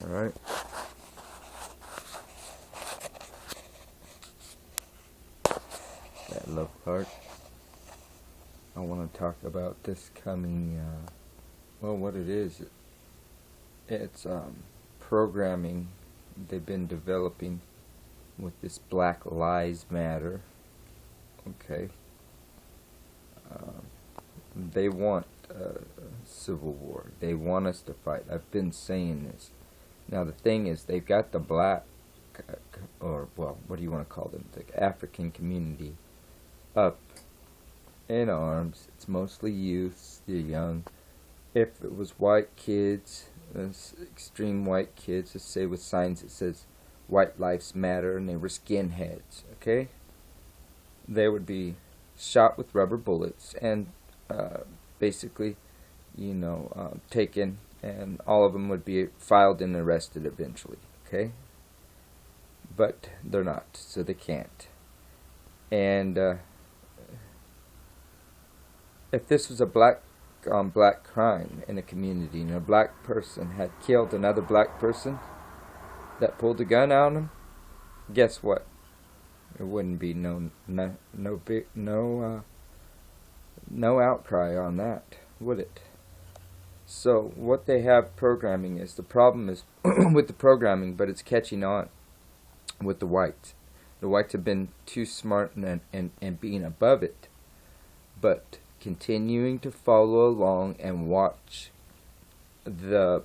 Alright. That love part. I want to talk about this coming, well, what it is. It's programming they've been developing with this Black Lives Matter. Okay. They want civil war. They want us to fight. I've been saying this. Now the thing is, they've got the black, or well, what do you want to call them? The African community up in arms. It's mostly youths, the young. If it was white kids, extreme white kids, let's say with signs that says "White Lives Matter" and they were skinheads, okay? They would be shot with rubber bullets and basically, taken, and all of them would be filed and arrested eventually, okay? But they're not, so they can't. And if this was a black on black crime in a community and a black person had killed another black person that pulled a gun on him, guess what? There wouldn't be no outcry on that, would it? So what they have programming is, the problem is with the programming, but it's catching on with the whites. The whites have been too smart and being above it, but continuing to follow along and watch the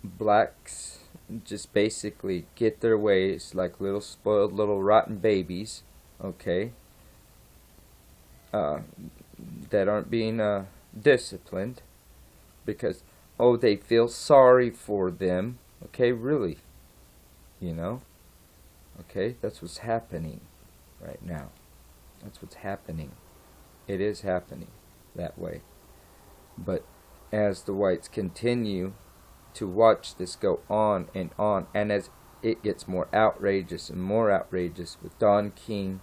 blacks just basically get their ways like little spoiled little rotten babies, okay, that aren't being disciplined because, oh, they feel sorry for them, okay, really, okay, that's what's happening right now. That's what's happening. It is happening that way. But as the whites continue to watch this go on, and as it gets more outrageous and more outrageous, with Don King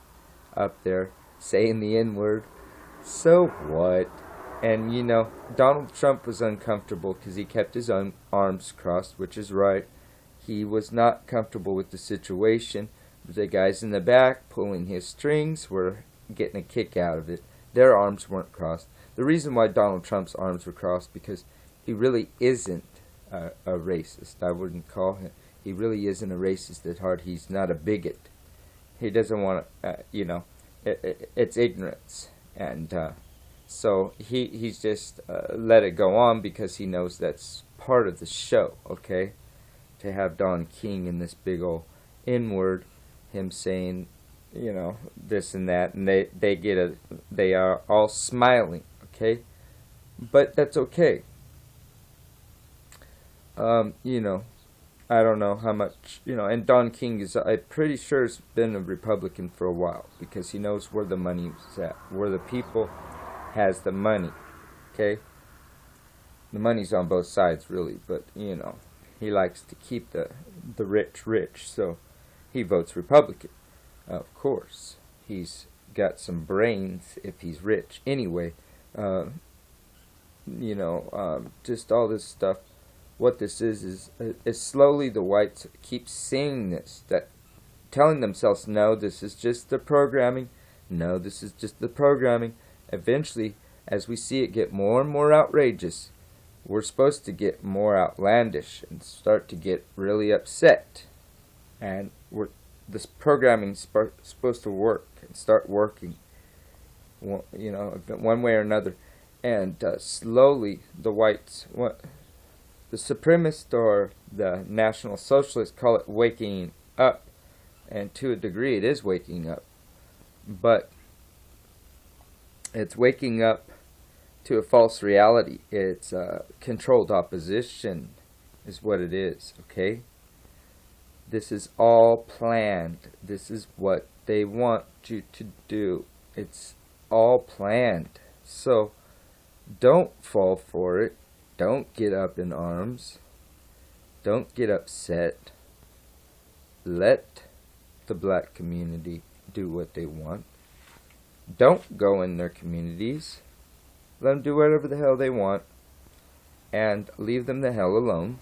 up there saying the N-word, so what? And Donald Trump was uncomfortable because he kept his own arms crossed, which is right. He was not comfortable with the situation. The guys in the back pulling his strings were getting a kick out of it. Their arms weren't crossed. The reason why Donald Trump's arms were crossed, because he really isn't a racist. I wouldn't call him. He really isn't a racist at heart. He's not a bigot. He doesn't want to, it's ignorance. And so he's just let it go on because he knows that's part of the show, okay? To have Don King in this big old N-word, him saying, this and that, and they are all smiling, okay? But that's okay. I don't know how much, and Don King is, I'm pretty sure, has been a Republican for a while because he knows where the money is at, where the people has the money, okay? The money's on both sides, really, but, he likes to keep the rich rich, so he votes Republican. Of course, he's got some brains if he's rich. Anyway, just all this stuff. What this is slowly the whites keep seeing this, that telling themselves, no, this is just the programming. No, this is just the programming. Eventually, as we see it get more and more outrageous, we're supposed to get more outlandish and start to get really upset. And this programming's supposed to work and start working, one way or another. And slowly the whites, the supremacists or the National Socialists call it waking up. And to a degree it is waking up. But it's waking up to a false reality. It's controlled opposition is what it is, okay? This is all planned. This is what they want you to do. It's all planned. So don't fall for it. Don't get up in arms. Don't get upset. Let the black community do what they want. Don't go in their communities. Let them do whatever the hell they want. And leave them the hell alone.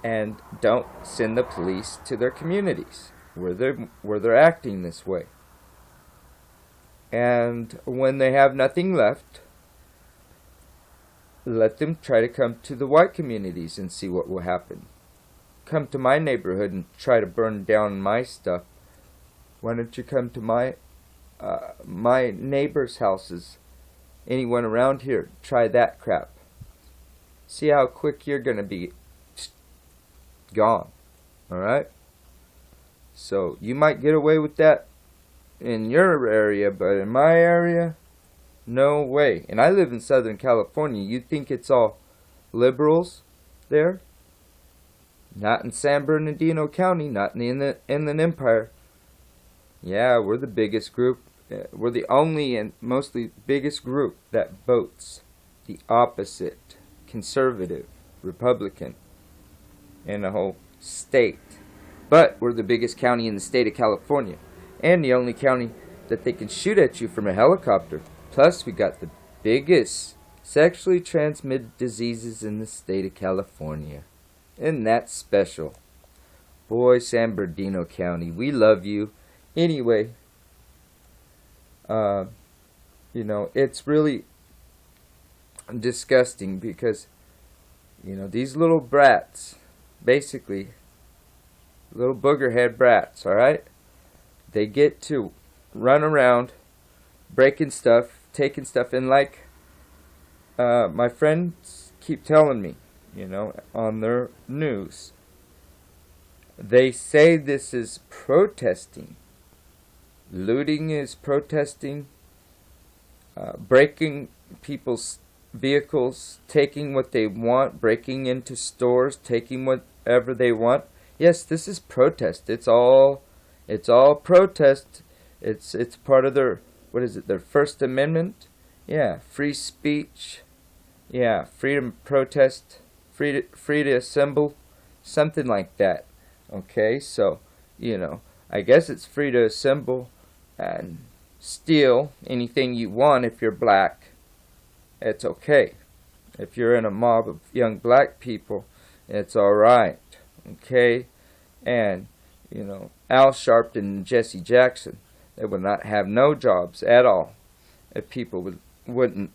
and don't send the police to their communities where they're acting this way. And when they have nothing left, let them try to come to the white communities and see what will happen. Come to my neighborhood and try to burn down my stuff. Why don't you come to my neighbors' houses? Anyone around here, try that crap. See how quick you're gonna be gone. Alright? So you might get away with that in your area, but in my area, no way. And I live in Southern California. You think it's all liberals there? Not in San Bernardino County, not in the Inland Empire. Yeah, we're the biggest group. We're the only and mostly biggest group that votes the opposite, conservative, Republican, in the whole state. But we're the biggest county in the state of California, and the only county that they can shoot at you from a helicopter. Plus, we got the biggest sexually transmitted diseases in the state of California. Isn't that special? Boy, San Bernardino County, we love you. Anyway, it's really disgusting because, these little brats, basically, little boogerhead brats, alright? They get to run around, breaking stuff, taking stuff, and like my friends keep telling me, on their news, they say this is protesting. Looting is protesting, breaking people's vehicles, taking what they want, breaking into stores, taking whatever they want. Yes, this is protest. It's all protest. It's part of their, their First Amendment? Yeah, free speech. Yeah, freedom of protest, free to assemble, something like that. Okay, so, I guess it's free to assemble and steal anything you want if you're black. It's okay. If you're in a mob of young black people, it's alright. Okay? And, Al Sharpton and Jesse Jackson, they would not have no jobs at all if people wouldn't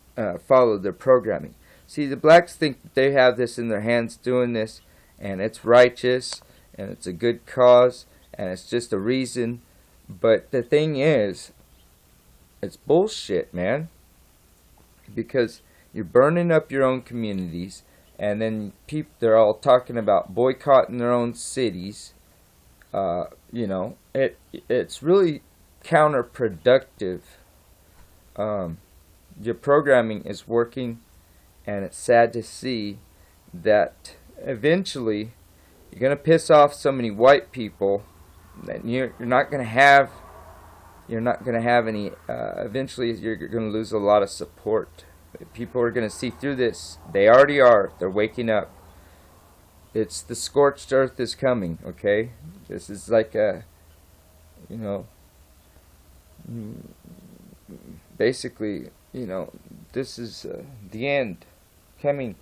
follow their programming. See, the blacks think that they have this in their hands doing this, and it's righteous, and it's a good cause, and it's just a reason. But the thing is, it's bullshit, man. Because you're burning up your own communities, and then they're all talking about boycotting their own cities. It's really counterproductive. Your programming is working, and it's sad to see that eventually you're going to piss off so many white people that you're not going to have any, eventually you're going to lose a lot of support. People are going to see through this. They already are. They're waking up. It's the scorched earth is coming, okay? This is like basically, this is the end coming.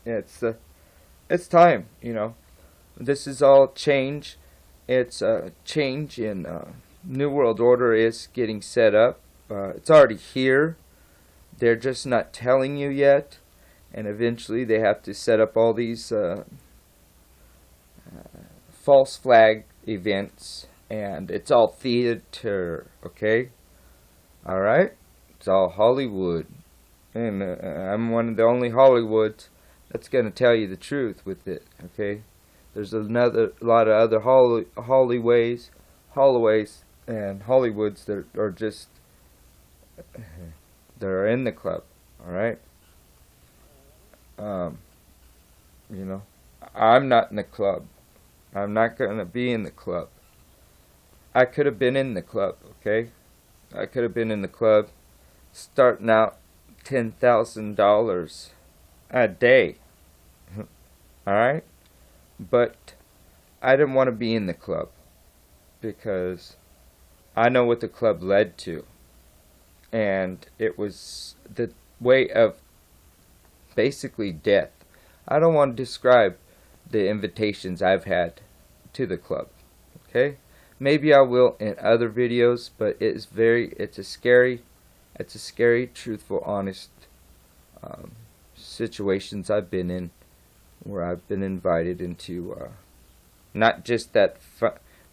It's time, This is all change. It's a change in New World Order is getting set up. It's already here. They're just not telling you yet. And eventually they have to set up all these false flag events. And it's all theater, okay? Alright? It's all Hollywood. And I'm one of the only Hollywoods that's going to tell you the truth with it, okay? There's a lot of other Hollyways, and Hollywoods that are just, that are in the club, alright? I'm not in the club. I'm not going to be in the club. I could have been in the club, okay? I could have been in the club starting out $10,000 a day. Alright? But I didn't want to be in the club because I know what the club led to. And it was the way of basically death. I don't want to describe the invitations I've had to the club. Okay, maybe I will in other videos, but it's a scary, truthful, honest situations I've been in, where I've been invited into, not just that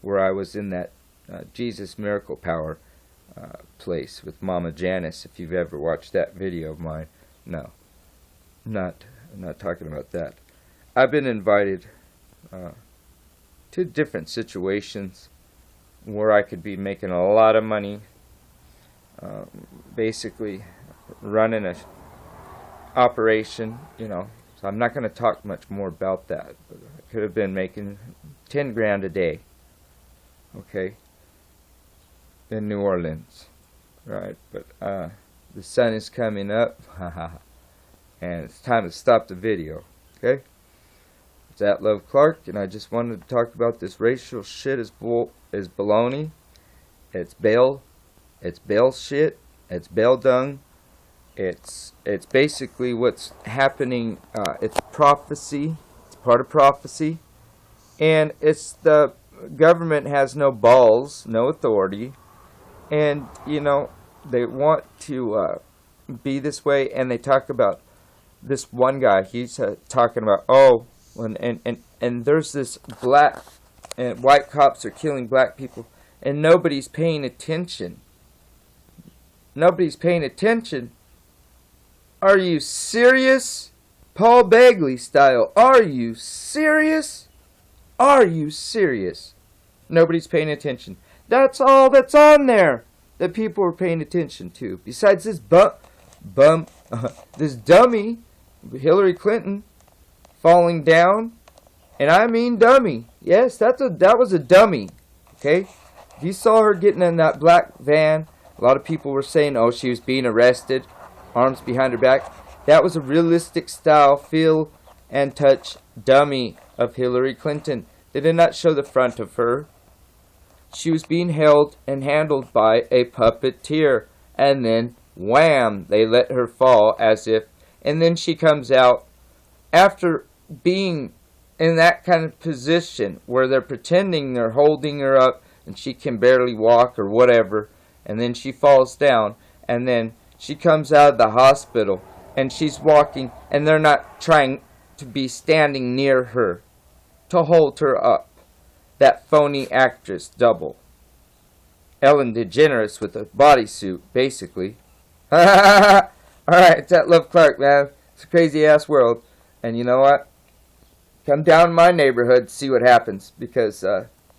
where I was in that Jesus Miracle Power place with Mama Janice. If you've ever watched that video of mine, no, I'm not talking about that. I've been invited to different situations where I could be making a lot of money, basically running a operation, so I'm not going to talk much more about that, but I could have been making 10 grand a day, okay, in New Orleans, right? But the sun is coming up, and it's time to stop the video, okay? It's at Love Clark, and I just wanted to talk about this racial shit is baloney. It's bail shit. It's bail dung. It's basically what's happening. It's prophecy. It's part of prophecy, and it's the government has no balls, no authority, and they want to be this way. And they talk about this one guy. He's talking about and there's this black and white cops are killing black people, and nobody's paying attention. Nobody's paying attention. Are you serious? Paul Bagley style. Are you serious? Are you serious? Nobody's paying attention. That's all that's on there that people are paying attention to. Besides this this dummy, Hillary Clinton, falling down. And I mean dummy. Yes, that was a dummy. Okay? If you saw her getting in that black van, a lot of people were saying, oh, she was being arrested, arms behind her back. That was a realistic style, feel and touch dummy of Hillary Clinton. They did not show the front of her. She was being held and handled by a puppeteer. And then, wham, they let her fall as if. And then she comes out after being in that kind of position where they're pretending they're holding her up and she can barely walk or whatever. And then she falls down. And then she comes out of the hospital and she's walking, and they're not trying to be standing near her to hold her up. That phony actress double. Ellen DeGeneres with a bodysuit, basically. Alright, it's at Love Clark, man. It's a crazy ass world. And you know what? Come down to my neighborhood, see what happens. Because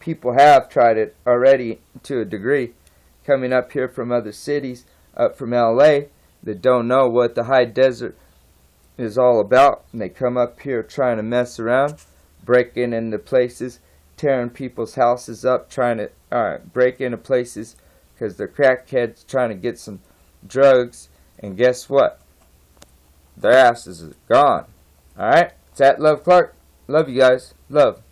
people have tried it already to a degree. Coming up here from other cities, up from LA, that don't know what the high desert is all about. And they come up here trying to mess around, breaking into places, tearing people's houses up, trying to break into places because they're crackheads trying to get some drugs. And guess what? Their asses are gone. Alright? It's at Love Clark. Love you guys. Love.